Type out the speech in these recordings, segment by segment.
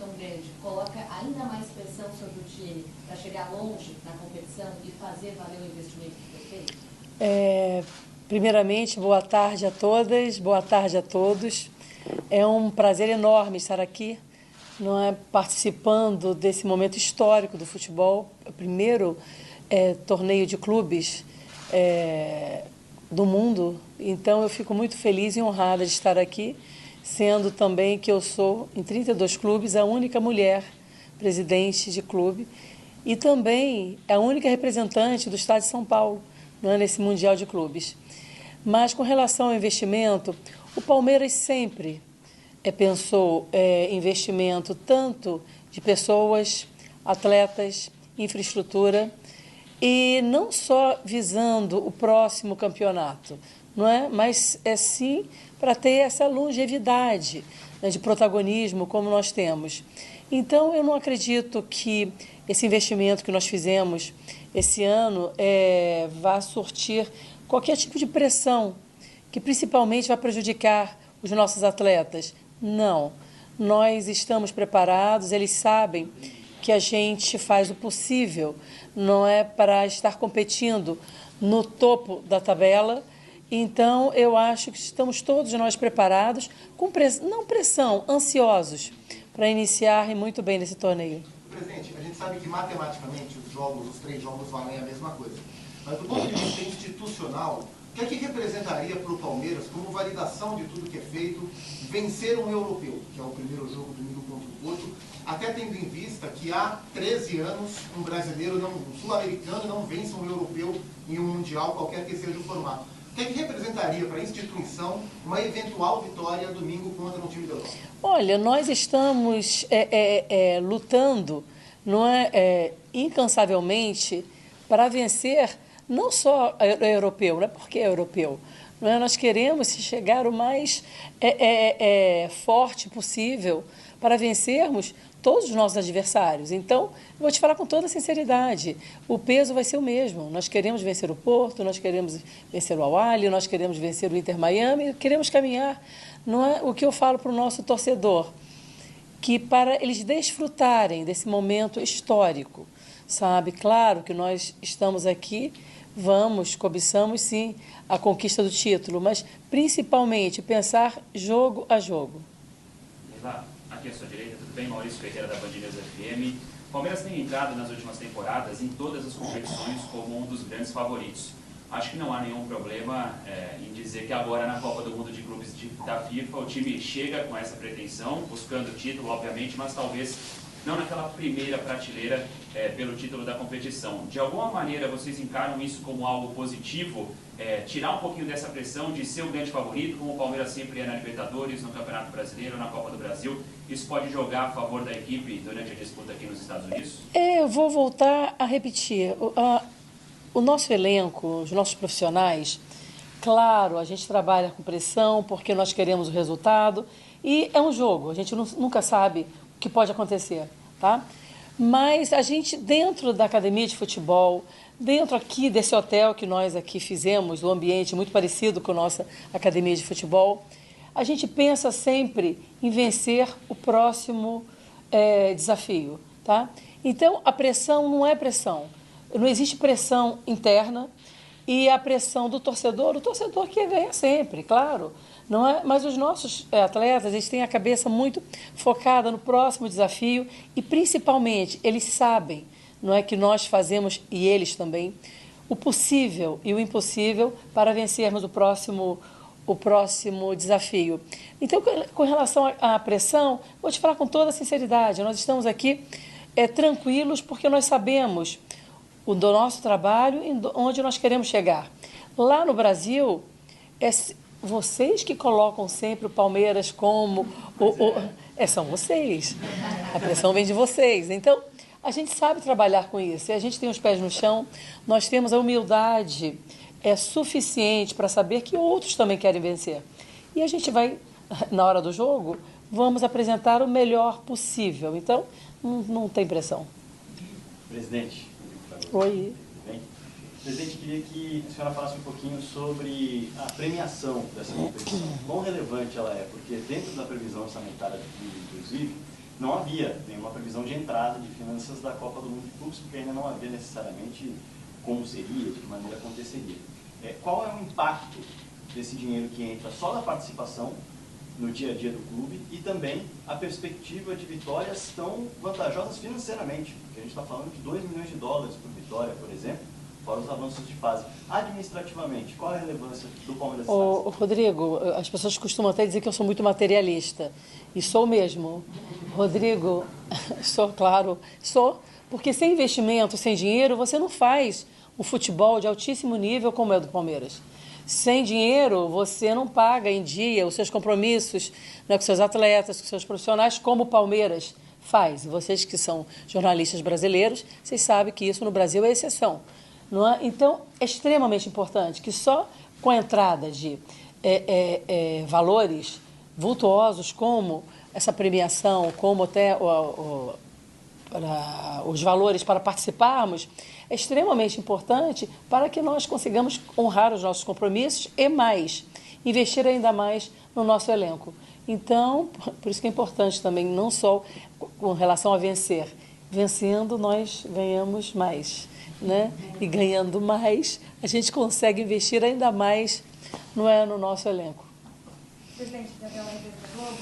tão grande coloca ainda mais pressão sobre o time para chegar longe na competição e fazer valer o investimento que foi feito? Primeiramente, boa tarde a todas, boa tarde a todos. É um prazer enorme estar aqui, não é, participando desse momento histórico do futebol, o primeiro torneio de clubes do mundo. Então, eu fico muito feliz e honrada de estar aqui, sendo também que eu sou, em 32 clubes, a única mulher presidente de clube e também a única representante do Estado de São Paulo, não é, nesse Mundial de Clubes. Mas, com relação ao investimento, o Palmeiras sempre pensou investimento tanto de pessoas, atletas, infraestrutura, e não só visando o próximo campeonato, não é? Mas sim para ter essa longevidade, né, de protagonismo como nós temos. Então, eu não acredito que esse investimento que nós fizemos esse ano vá surtir qualquer tipo de pressão que principalmente vai prejudicar os nossos atletas. Não, nós estamos preparados, eles sabem que a gente faz o possível, não é, para estar competindo no topo da tabela. Então, eu acho que estamos todos nós preparados, com não pressão, ansiosos, para iniciar muito bem nesse torneio. Presidente, a gente sabe que matematicamente os 3 jogos valem a mesma coisa. Mas do ponto de vista institucional, o que representaria para o Palmeiras, como validação de tudo que é feito, vencer um europeu, que é o primeiro jogo domingo contra o Porto, até tendo em vista que há 13 anos um brasileiro, um sul-americano, não vence um europeu em um mundial, qualquer que seja o formato. O que representaria para a instituição uma eventual vitória domingo contra um time da Europa? Olha, nós estamos lutando, não incansavelmente para vencer não só europeu, não é porque é europeu, não é? Nós queremos chegar o mais forte possível para vencermos todos os nossos adversários. Então, vou te falar com toda sinceridade, o peso vai ser o mesmo. Nós queremos vencer o Porto, nós queremos vencer o Al-Ahly, nós queremos vencer o Inter Miami, queremos caminhar. Não é o que eu falo para o nosso torcedor, que para eles desfrutarem desse momento histórico, sabe? Claro que nós estamos aqui, cobiçamos sim a conquista do título, mas principalmente pensar jogo a jogo. Aqui à sua direita, tudo bem? Maurício Ferreira, da Band News FM. O Palmeiras tem entrado nas últimas temporadas em todas as competições como um dos grandes favoritos. Acho que não há nenhum problema em dizer que agora na Copa do Mundo de Clubes da FIFA o time chega com essa pretensão, buscando o título, obviamente, mas talvez não naquela primeira prateleira pelo título da competição. De alguma maneira vocês encaram isso como algo positivo? Tirar um pouquinho dessa pressão de ser o grande favorito, como o Palmeiras sempre é na Libertadores, no Campeonato Brasileiro, na Copa do Brasil. Isso pode jogar a favor da equipe durante a disputa aqui nos Estados Unidos? Eu vou voltar a repetir. O nosso elenco, os nossos profissionais, claro, a gente trabalha com pressão porque nós queremos o resultado e é um jogo, a gente nunca sabe o que pode acontecer, tá? Mas a gente, dentro da academia de futebol, dentro aqui desse hotel que nós aqui fizemos, um ambiente muito parecido com a nossa academia de futebol, a gente pensa sempre em vencer o próximo desafio, tá? Então, a pressão não é pressão. Não existe pressão interna e a pressão do torcedor, o torcedor quer ganhar sempre, claro, não é? Mas os nossos atletas, eles têm a cabeça muito focada no próximo desafio e, principalmente, eles sabem, não é, que nós fazemos, e eles também, o possível e o impossível para vencermos o próximo desafio. Então, com relação à pressão, vou te falar com toda a sinceridade, nós estamos aqui tranquilos porque nós sabemos do nosso trabalho e onde nós queremos chegar. Lá no Brasil, vocês que colocam sempre o Palmeiras como... são vocês. A pressão vem de vocês. Então, a gente sabe trabalhar com isso. E a gente tem os pés no chão, nós temos a humildade suficiente para saber que outros também querem vencer. E a gente vai, na hora do jogo, vamos apresentar o melhor possível. Então, não tem pressão. Presidente. Oi. Bem, presidente, queria que a senhora falasse um pouquinho sobre a premiação dessa competição. Quão relevante ela é? Porque dentro da previsão orçamentária do clube, inclusive, não havia nenhuma previsão de entrada de finanças da Copa do Mundo de Clubes, porque ainda não havia necessariamente como seria, de que maneira aconteceria. Qual é o impacto desse dinheiro que entra só da participação no dia a dia do clube e também a perspectiva de vitórias tão vantajosas financeiramente? Porque a gente está falando de 2 milhões de dólares por vitória, por exemplo, fora os avanços de fase. Administrativamente, qual é a relevância do Palmeiras? Rodrigo, as pessoas costumam até dizer que eu sou muito materialista. E sou mesmo. Rodrigo, sou. Porque sem investimento, sem dinheiro, você não faz um futebol de altíssimo nível como é o do Palmeiras. Sem dinheiro, você não paga em dia os seus compromissos, né, com seus atletas, com seus profissionais, como o Palmeiras faz. Vocês que são jornalistas brasileiros, vocês sabem que isso no Brasil é exceção. Não é? Então, é extremamente importante que só com a entrada de valores vultuosos como essa premiação, como até os valores para participarmos, é extremamente importante para que nós consigamos honrar os nossos compromissos e mais, investir ainda mais no nosso elenco. Então, por isso que é importante também, não só com relação a vencer. Vencendo, nós ganhamos mais, né? E ganhando mais, a gente consegue investir ainda mais no nosso elenco. Presidente, Gabriela Ribeiro da Globo,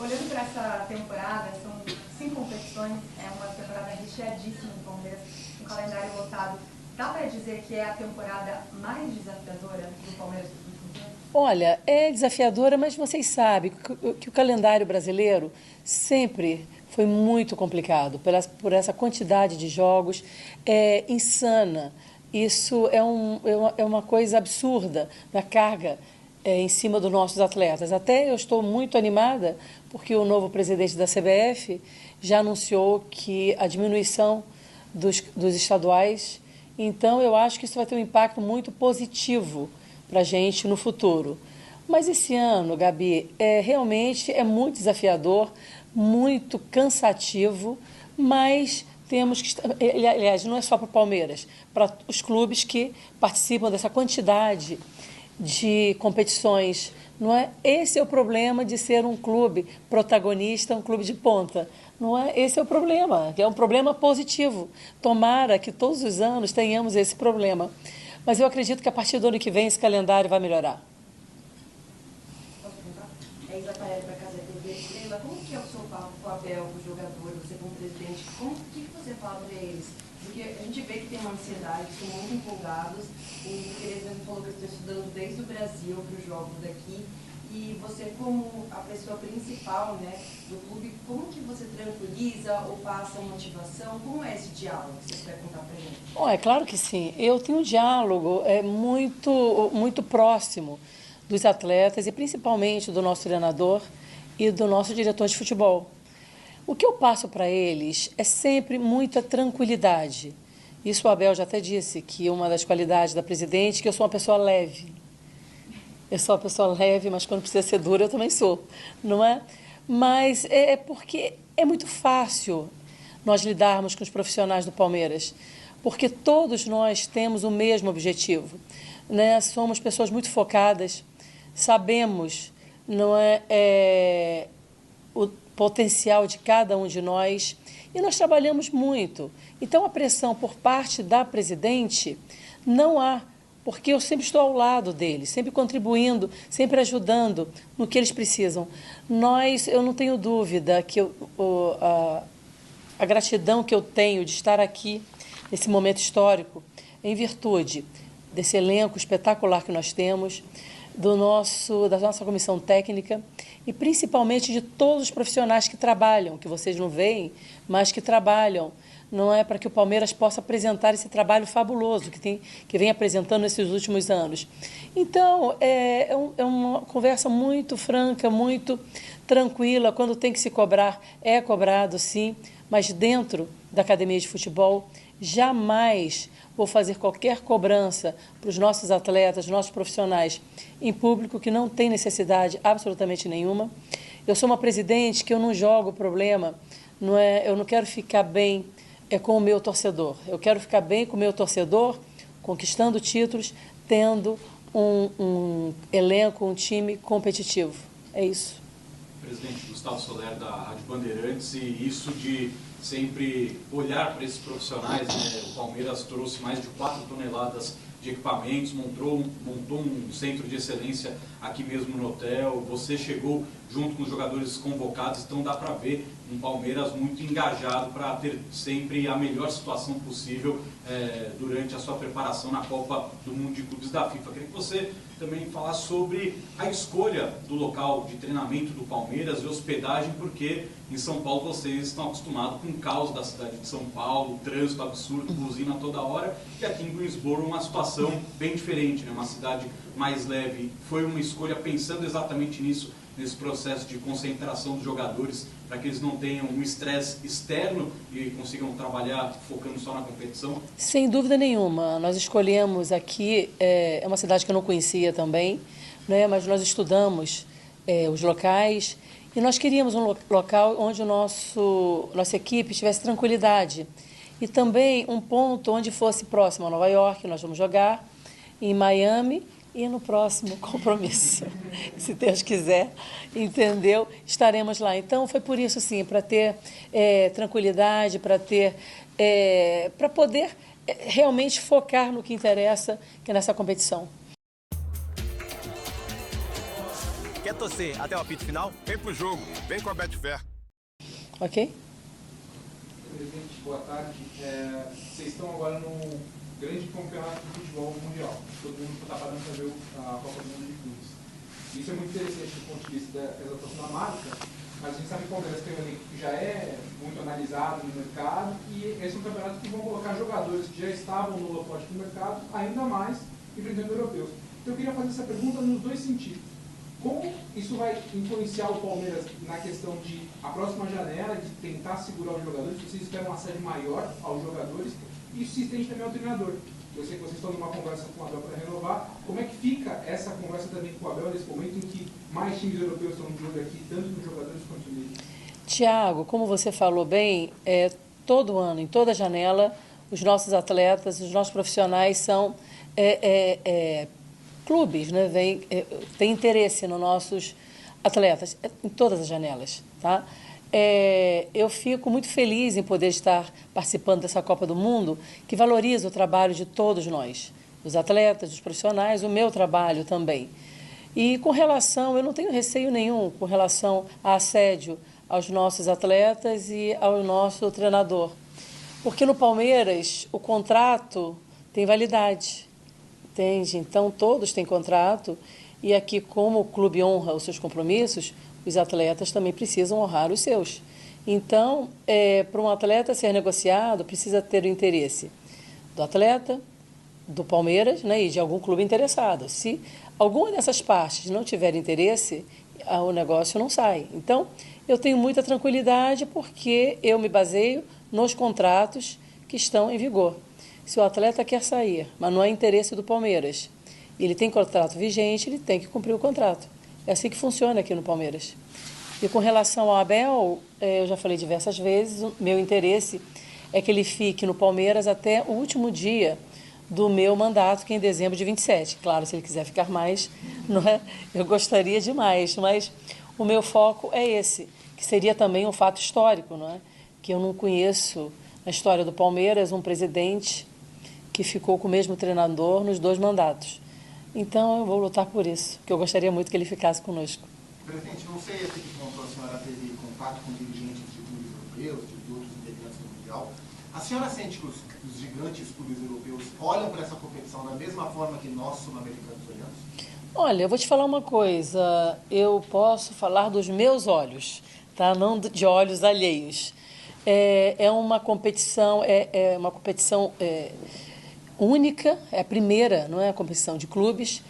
olhando para essa temporada, são 5 competições, é uma temporada recheadíssima do Palmeiras, um calendário lotado. Dá para dizer que é a temporada mais desafiadora do Palmeiras dos últimos anos? Olha, é desafiadora, mas vocês sabem que o calendário brasileiro sempre foi muito complicado por essa quantidade de jogos, é insana. Isso é uma coisa absurda na carga em cima dos nossos atletas. Até eu estou muito animada porque o novo presidente da CBF já anunciou que a diminuição dos estaduais, então eu acho que isso vai ter um impacto muito positivo para a gente no futuro. Mas esse ano, Gabi, realmente é muito desafiador, muito cansativo, mas temos que... Aliás, não é só para o Palmeiras, para os clubes que participam dessa quantidade de competições, não é? Esse é o problema de ser um clube protagonista, um clube de ponta, não é? Esse é o problema, que é um problema positivo. Tomara que todos os anos tenhamos esse problema. Mas eu acredito que a partir do ano que vem esse calendário vai melhorar. Posso perguntar? Isa Paeri para a Casa TV. Leila, como que é o seu papel com o jogador, você como presidente? O que você fala para eles? Porque a gente vê que tem uma ansiedade, estão muito empolgados. O Tereza me falou que está estudando desde o Brasil para os jogos daqui. E você, como a pessoa principal, né, do clube, como que você tranquiliza ou passa motivação? Como é esse diálogo que você quer contar para a gente? É claro que sim. Eu tenho um diálogo muito próximo dos atletas e principalmente do nosso treinador e do nosso diretor de futebol. O que eu passo para eles é sempre muita tranquilidade. Isso o Abel já até disse, que uma das qualidades da presidente é que eu sou uma pessoa leve. Eu sou uma pessoa leve, mas quando precisa ser dura eu também sou, não é? Mas é porque é muito fácil nós lidarmos com os profissionais do Palmeiras, porque todos nós temos o mesmo objetivo, né? Somos pessoas muito focadas, sabemos, não é, o potencial de cada um de nós e nós trabalhamos muito. Então a pressão por parte da presidente não há, porque eu sempre estou ao lado deles, sempre contribuindo, sempre ajudando no que eles precisam. Eu não tenho dúvida que a gratidão que eu tenho de estar aqui nesse momento histórico, em virtude desse elenco espetacular que nós temos, da nossa comissão técnica e principalmente de todos os profissionais que trabalham, que vocês não veem, mas que trabalham, não é, para que o Palmeiras possa apresentar esse trabalho fabuloso que vem apresentando nesses últimos anos. Então, é uma conversa muito franca, muito tranquila. Quando tem que se cobrar, é cobrado, sim, mas dentro da academia de futebol, jamais vou fazer qualquer cobrança para os nossos atletas, nossos profissionais, em público, que não tem necessidade absolutamente nenhuma. Eu sou uma presidente que eu não jogo problema, eu não quero ficar bem com o meu torcedor. Eu quero ficar bem com o meu torcedor, conquistando títulos, tendo um elenco, um time competitivo. É isso. presidente Gustavo Soler da Rádio Bandeirantes, e isso de sempre olhar para esses profissionais, né? O Palmeiras trouxe mais de 4 toneladas de equipamentos, montou um centro de excelência aqui mesmo no hotel, você chegou junto com os jogadores convocados, então dá para ver um Palmeiras muito engajado para ter sempre a melhor situação possível durante a sua preparação na Copa do Mundo de Clubes da FIFA. Queria que você também falasse sobre a escolha do local de treinamento do Palmeiras e hospedagem, porque em São Paulo vocês estão acostumados com o caos da cidade de São Paulo, trânsito absurdo, buzina toda hora, e aqui em Greensboro uma situação bem diferente, né? Uma cidade mais leve. Foi uma escolha pensando exatamente nisso, nesse processo de concentração dos jogadores, para que eles não tenham um estresse externo e consigam trabalhar focando só na competição? Sem dúvida nenhuma. Nós escolhemos aqui, é uma cidade que eu não conhecia também, né, mas nós estudamos os locais e nós queríamos um local onde nossa equipe tivesse tranquilidade e também um ponto onde fosse próximo a Nova York. Nós vamos jogar em Miami e no próximo compromisso, se Deus quiser, entendeu? Estaremos lá. Então, foi por isso, sim, para ter tranquilidade, para poder realmente focar no que interessa, que é nessa competição. Quer torcer até o apito final? Vem pro jogo, vem com a Betfair. Ok? Presidente, boa tarde. Vocês estão agora no grande campeonato de futebol mundial. Todo mundo está parando para ver a Copa do Mundo de Clubes. Isso é muito interessante do ponto de vista da exaltação da marca, mas a gente sabe que o Palmeiras tem um elenco que já é muito analisado no mercado e esse é um campeonato que vão colocar jogadores que já estavam no holofote do mercado, ainda mais enfrentando europeus. Então eu queria fazer essa pergunta nos dois sentidos. Como isso vai influenciar o Palmeiras na questão de a próxima janela, de tentar segurar os jogadores? Vocês esperam uma série maior aos jogadores? E isso se estende também ao treinador. Eu sei que vocês estão numa conversa com o Abel para renovar. Como é que fica essa conversa também com o Abel nesse momento em que mais times europeus estão de olho aqui, tanto nos jogadores quanto neles? Tiago, como você falou bem, todo ano, em toda janela, os nossos atletas, os nossos profissionais são clubes, né? Tem interesse nos nossos atletas, em todas as janelas, tá? Eu fico muito feliz em poder estar participando dessa Copa do Mundo, que valoriza o trabalho de todos nós, os atletas, os profissionais, o meu trabalho também. E com relação, eu não tenho receio nenhum com relação a assédio aos nossos atletas e ao nosso treinador. Porque no Palmeiras o contrato tem validade, entende? Então todos têm contrato e aqui, como o clube honra os seus compromissos, os atletas também precisam honrar os seus. Então, para um atleta ser negociado, precisa ter o interesse do atleta, do Palmeiras, né, e de algum clube interessado. Se alguma dessas partes não tiver interesse, o negócio não sai. Então, eu tenho muita tranquilidade porque eu me baseio nos contratos que estão em vigor. Se o atleta quer sair, mas não é interesse do Palmeiras, ele tem contrato vigente, ele tem que cumprir o contrato. É assim que funciona aqui no Palmeiras. E com relação ao Abel, eu já falei diversas vezes, o meu interesse é que ele fique no Palmeiras até o último dia do meu mandato, que é em dezembro de 27. Claro, se ele quiser ficar mais, não é? Eu gostaria demais, mas o meu foco é esse, que seria também um fato histórico, não é? Que eu não conheço na história do Palmeiras um presidente que ficou com o mesmo treinador nos 2 mandatos. Então, eu vou lutar por isso, que eu gostaria muito que ele ficasse conosco. Presidente, não sei até que ponto a senhora teve contato com dirigentes de clubes europeus, de outros integrantes do Mundial. A senhora sente que os gigantes clubes europeus olham para essa competição da mesma forma que nós, sul-americanos, olhamos? Olha, eu vou te falar uma coisa. Eu posso falar dos meus olhos, tá? Não de olhos alheios. É uma competição, única, é a primeira, não é, a competição de clubes,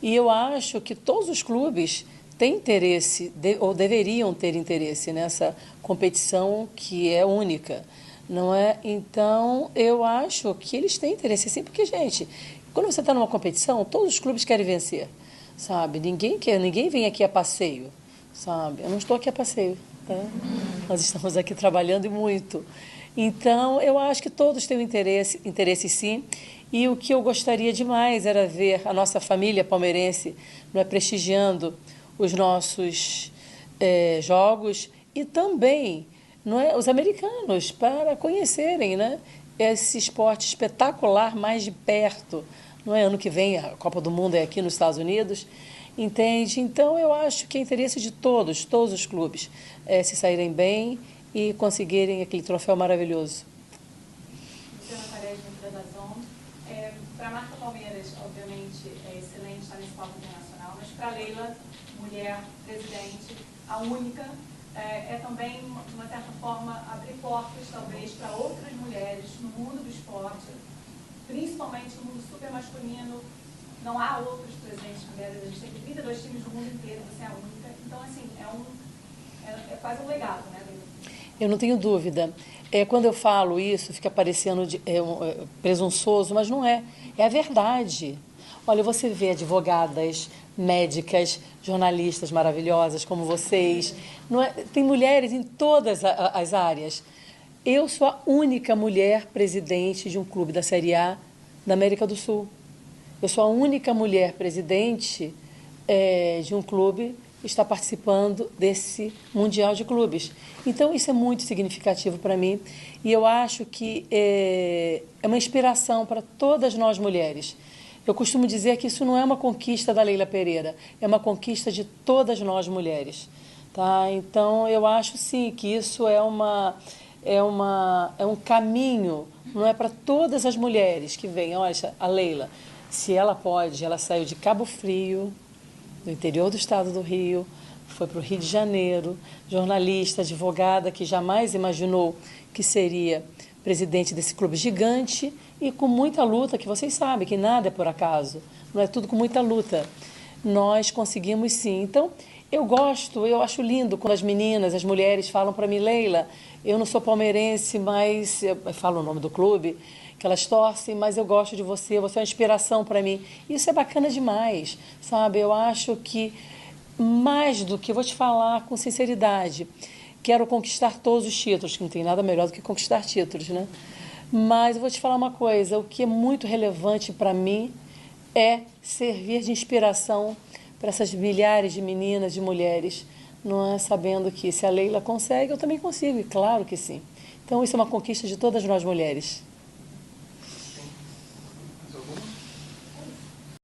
e eu acho que todos os clubes têm interesse, ou deveriam ter interesse nessa competição que é única, não é? Então, eu acho que eles têm interesse sim, porque, gente, quando você está numa competição, todos os clubes querem vencer, sabe? Ninguém vem aqui a passeio, sabe? Eu não estou aqui a passeio, tá? Nós estamos aqui trabalhando e muito. Então, eu acho que todos têm interesse sim, e o que eu gostaria demais era ver a nossa família palmeirense, não é, prestigiando os nossos jogos e também, não é, os americanos para conhecerem, né, esse esporte espetacular mais de perto. Não é? Ano que vem a Copa do Mundo é aqui nos Estados Unidos, entende? Então eu acho que é interesse de todos os clubes, se saírem bem e conseguirem aquele troféu maravilhoso. Luciana Parede, da Dazon. Para a marca Palmeiras, obviamente, é excelente estar nesse palco internacional, mas para a Leila, mulher, presidente, a única, é também, de uma certa forma, abrir portas, talvez, para outras mulheres no mundo do esporte, principalmente no mundo super masculino. Não há outros presidentes mulheres, a gente tem 32 times no mundo inteiro, você é a única. Então, assim, é quase um legado, né, Leila? Eu não tenho dúvida. Quando eu falo isso, fica parecendo presunçoso, mas não é. É a verdade. Olha, você vê advogadas, médicas, jornalistas maravilhosas como vocês. Não é? Tem mulheres em todas as áreas. Eu sou a única mulher presidente de um clube da Série A da América do Sul. Eu sou a única mulher presidente de um clube que está participando desse Mundial de Clubes. Então, isso é muito significativo para mim e eu acho que é uma inspiração para todas nós mulheres. Eu costumo dizer que isso não é uma conquista da Leila Pereira, é uma conquista de todas nós mulheres. Tá? Então, eu acho, sim, que isso é um caminho, não é, para todas as mulheres que vêm. Olha, a Leila, se ela pode, ela saiu de Cabo Frio, do interior do estado do Rio, foi para o Rio de Janeiro, jornalista, advogada, que jamais imaginou que seria presidente desse clube gigante e com muita luta, que vocês sabem que nada é por acaso, não é, tudo com muita luta. Nós conseguimos, sim. Então, eu acho lindo quando as meninas, as mulheres falam para mim: Leila, eu não sou palmeirense, mas eu falo o nome do clube que elas torcem, mas eu gosto de você, você é uma inspiração para mim. Isso é bacana demais, sabe? Eu acho que, mais do que, vou te falar com sinceridade, quero conquistar todos os títulos, que não tem nada melhor do que conquistar títulos, né? Mas eu vou te falar uma coisa, o que é muito relevante para mim é servir de inspiração para essas milhares de meninas, de mulheres, não é, sabendo que se a Leila consegue, eu também consigo, e claro que sim. Então, isso é uma conquista de todas nós mulheres.